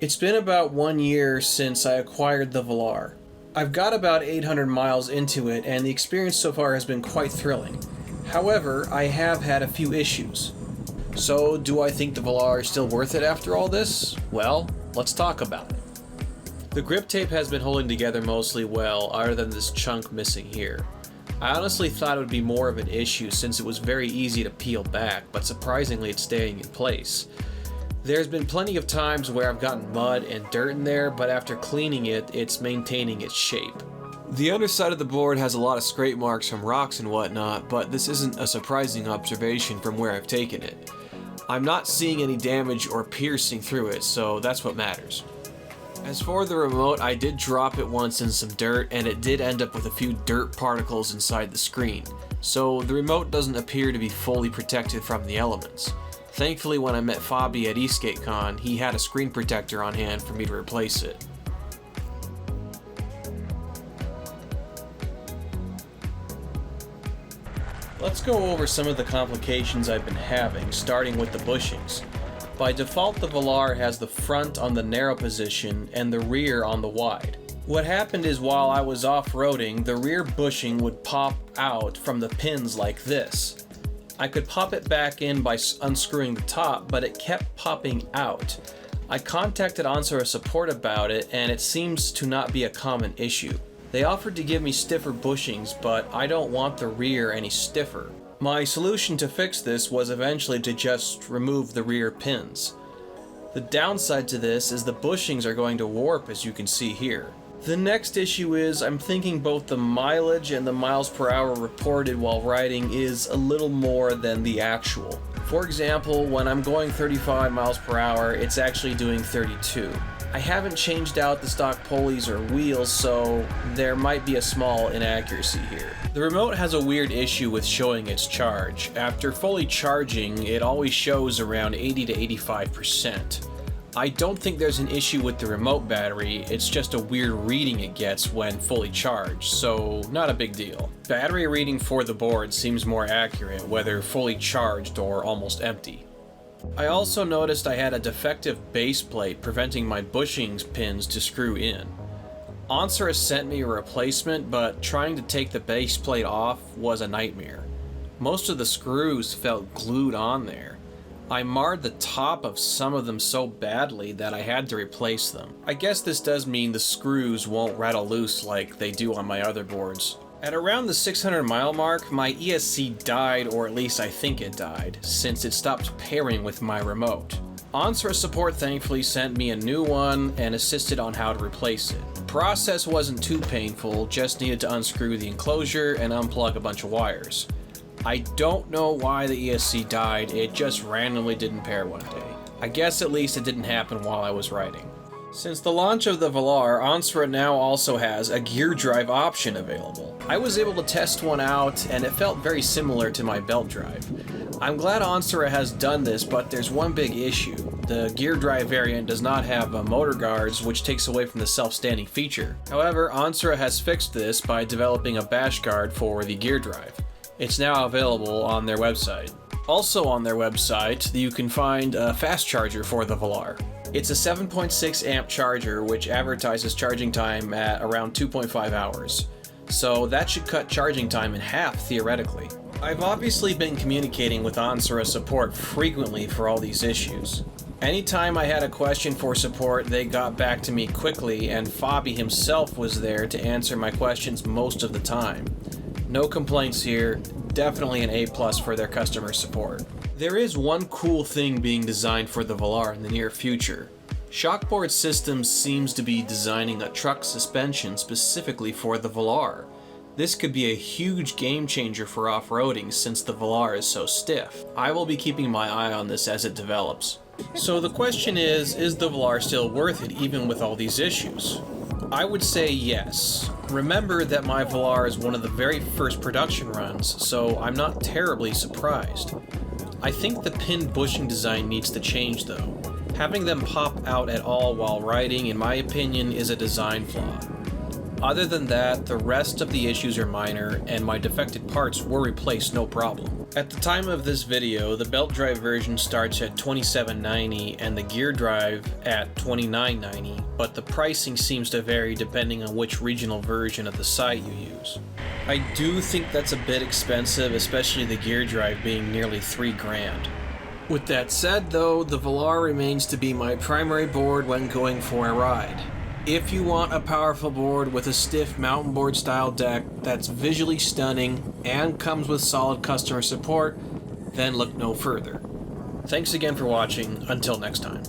It's been about 1 year since I acquired the Velar. I've got about 800 miles into it, and the experience so far has been quite thrilling. However, I have had a few issues. So, do I think the Velar is still worth it after all this? Well, let's talk about it. The Griptape has been holding together mostly well, other than this chunk missing here. I honestly thought it would be more of an issue since it was very easy to peel back, but surprisingly it's staying in place. There's been plenty of times where I've gotten mud and dirt in there, but after cleaning it, it's maintaining its shape. The underside of the board has a lot of scrape marks from rocks and whatnot, but this isn't a surprising observation from where I've taken it. I'm not seeing any damage or piercing through it, so that's what matters. As for the remote, I did drop it once in some dirt, and it did end up with a few dirt particles inside the screen, so the remote doesn't appear to be fully protected from the elements. Thankfully, when I met Fabi at EskateCon, he had a screen protector on hand for me to replace it. Let's go over some of the complications I've been having, starting with the bushings. By default, the Velar has the front on the narrow position and the rear on the wide. What happened is while I was off-roading, the rear bushing would pop out from the pins like this. I could pop it back in by unscrewing the top, but it kept popping out. I contacted Onsra Support about it, and it seems to not be a common issue. They offered to give me stiffer bushings, but I don't want the rear any stiffer. My solution to fix this was eventually to just remove the rear pins. The downside to this is the bushings are going to warp, as you can see here. The next issue is I'm thinking both the mileage and the miles per hour reported while riding is a little more than the actual. For example, when I'm going 35 miles per hour, it's actually doing 32. I haven't changed out the stock pulleys or wheels, so there might be a small inaccuracy here. The remote has a weird issue with showing its charge. After fully charging, it always shows around 80 to 85%. I don't think there's an issue with the remote battery, it's just a weird reading it gets when fully charged, so not a big deal. Battery reading for the board seems more accurate, whether fully charged or almost empty. I also noticed I had a defective baseplate preventing my bushings pins to screw in. Onsra sent me a replacement, but trying to take the baseplate off was a nightmare. Most of the screws felt glued on there. I marred the top of some of them so badly that I had to replace them. I guess this does mean the screws won't rattle loose like they do on my other boards. At around the 600 mile mark, my ESC died, or at least I think it died, since it stopped pairing with my remote. Onsra Support thankfully sent me a new one and assisted on how to replace it. The process wasn't too painful, just needed to unscrew the enclosure and unplug a bunch of wires. I don't know why the ESC died, it just randomly didn't pair one day. I guess at least it didn't happen while I was riding. Since the launch of the Velar, Onsra now also has a gear drive option available. I was able to test one out and it felt very similar to my belt drive. I'm glad Onsra has done this, but there's one big issue. The gear drive variant does not have motor guards, which takes away from the self-standing feature. However, Onsra has fixed this by developing a bash guard for the gear drive. It's now available on their website. Also on their website, you can find a fast charger for the Velar. It's a 7.6 amp charger which advertises charging time at around 2.5 hours. So that should cut charging time in half theoretically. I've obviously been communicating with Onsra Support frequently for all these issues. Anytime I had a question for support, they got back to me quickly, and Fabi himself was there to answer my questions most of the time. No complaints here, definitely an A+ for their customer support. There is one cool thing being designed for the Velar in the near future. Shockboard Systems seems to be designing a truck suspension specifically for the Velar. This could be a huge game changer for off-roading since the Velar is so stiff. I will be keeping my eye on this as it develops. So the question is the Velar still worth it even with all these issues? I would say yes. Remember that my Velar is one of the very first production runs, so I'm not terribly surprised. I think the pin bushing design needs to change though. Having them pop out at all while riding, in my opinion, is a design flaw. Other than that, the rest of the issues are minor, and my defected parts were replaced no problem. At the time of this video, the belt drive version starts at $27.90 and the gear drive at $29.90, but the pricing seems to vary depending on which regional version of the site you use. I do think that's a bit expensive, especially the gear drive being nearly $3,000. With that said though, the Velar remains to be my primary board when going for a ride. If you want a powerful board with a stiff mountain board style deck that's visually stunning and comes with solid customer support, then look no further. Thanks again for watching, until next time.